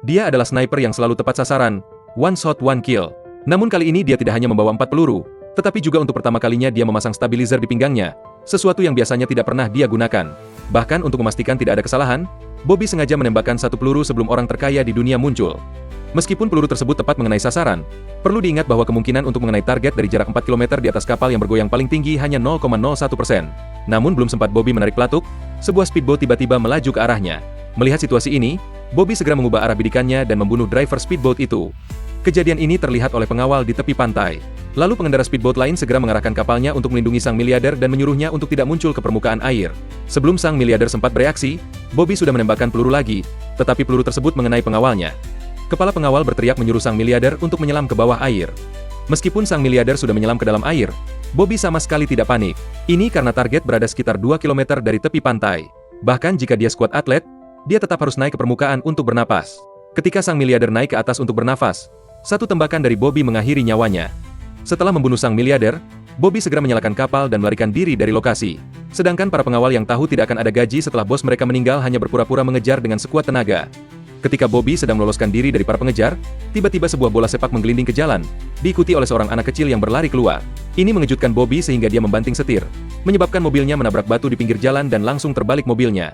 Dia adalah sniper yang selalu tepat sasaran, one shot one kill. Namun kali ini dia tidak hanya membawa 4 peluru, tetapi juga untuk pertama kalinya dia memasang stabilizer di pinggangnya, sesuatu yang biasanya tidak pernah dia gunakan. Bahkan untuk memastikan tidak ada kesalahan, Bobby sengaja menembakkan 1 peluru sebelum orang terkaya di dunia muncul. Meskipun peluru tersebut tepat mengenai sasaran, perlu diingat bahwa kemungkinan untuk mengenai target dari jarak 4 km di atas kapal yang bergoyang paling tinggi hanya 0,01%. Namun belum sempat Bobby menarik pelatuk, sebuah speedboat tiba-tiba melaju ke arahnya. Melihat situasi ini, Bobby segera mengubah arah bidikannya dan membunuh driver speedboat itu. Kejadian ini terlihat oleh pengawal di tepi pantai. Lalu pengendara speedboat lain segera mengarahkan kapalnya untuk melindungi sang miliarder dan menyuruhnya untuk tidak muncul ke permukaan air. Sebelum sang miliarder sempat bereaksi, Bobby sudah menembakkan peluru lagi, tetapi peluru tersebut mengenai pengawalnya. Kepala pengawal berteriak menyuruh sang miliarder untuk menyelam ke bawah air. Meskipun sang miliarder sudah menyelam ke dalam air, Bobby sama sekali tidak panik. Ini karena target berada sekitar 2 km dari tepi pantai. Bahkan jika dia skuad atlet, dia tetap harus naik ke permukaan untuk bernapas. Ketika sang miliarder naik ke atas untuk bernafas, satu tembakan dari Bobby mengakhiri nyawanya. Setelah membunuh sang miliarder, Bobby segera menyalakan kapal dan melarikan diri dari lokasi. Sedangkan para pengawal yang tahu tidak akan ada gaji setelah bos mereka meninggal hanya berpura-pura mengejar dengan sekuat tenaga. Ketika Bobby sedang meloloskan diri dari para pengejar, tiba-tiba sebuah bola sepak menggelinding ke jalan, diikuti oleh seorang anak kecil yang berlari keluar. Ini mengejutkan Bobby sehingga dia membanting setir, menyebabkan mobilnya menabrak batu di pinggir jalan dan langsung terbalik mobilnya.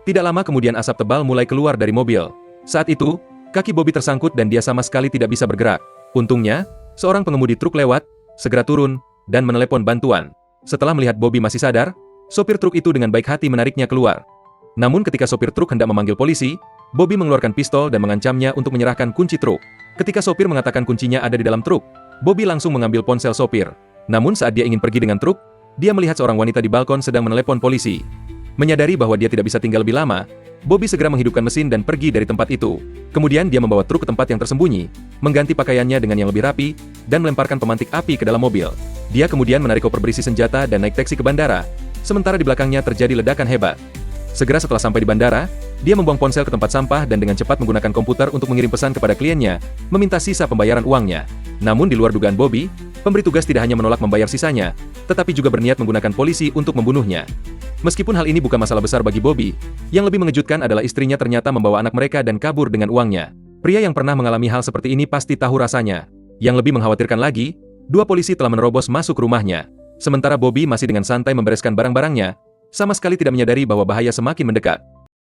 Tidak lama kemudian asap tebal mulai keluar dari mobil. Saat itu, kaki Bobby tersangkut dan dia sama sekali tidak bisa bergerak. Untungnya, seorang pengemudi truk lewat, segera turun, dan menelepon bantuan. Setelah melihat Bobby masih sadar, sopir truk itu dengan baik hati menariknya keluar. Namun ketika sopir truk hendak memanggil polisi, Bobby mengeluarkan pistol dan mengancamnya untuk menyerahkan kunci truk. Ketika sopir mengatakan kuncinya ada di dalam truk, Bobby langsung mengambil ponsel sopir. Namun saat dia ingin pergi dengan truk, dia melihat seorang wanita di balkon sedang menelepon polisi. Menyadari bahwa dia tidak bisa tinggal lebih lama, Bobby segera menghidupkan mesin dan pergi dari tempat itu. Kemudian dia membawa truk ke tempat yang tersembunyi, mengganti pakaiannya dengan yang lebih rapi, dan melemparkan pemantik api ke dalam mobil. Dia kemudian menarik koper berisi senjata dan naik taksi ke bandara, sementara di belakangnya terjadi ledakan hebat. Segera setelah sampai di bandara, dia membuang ponsel ke tempat sampah dan dengan cepat menggunakan komputer untuk mengirim pesan kepada kliennya, meminta sisa pembayaran uangnya. Namun di luar dugaan Bobby, pemberi tugas tidak hanya menolak membayar sisanya, tetapi juga berniat menggunakan polisi untuk membunuhnya. Meskipun hal ini bukan masalah besar bagi Bobby, yang lebih mengejutkan adalah istrinya ternyata membawa anak mereka dan kabur dengan uangnya. Pria yang pernah mengalami hal seperti ini pasti tahu rasanya. Yang lebih mengkhawatirkan lagi, 2 polisi telah menerobos masuk rumahnya. Sementara Bobby masih dengan santai membereskan barang-barangnya, sama sekali tidak menyadari bahwa bahaya semakin mendekat.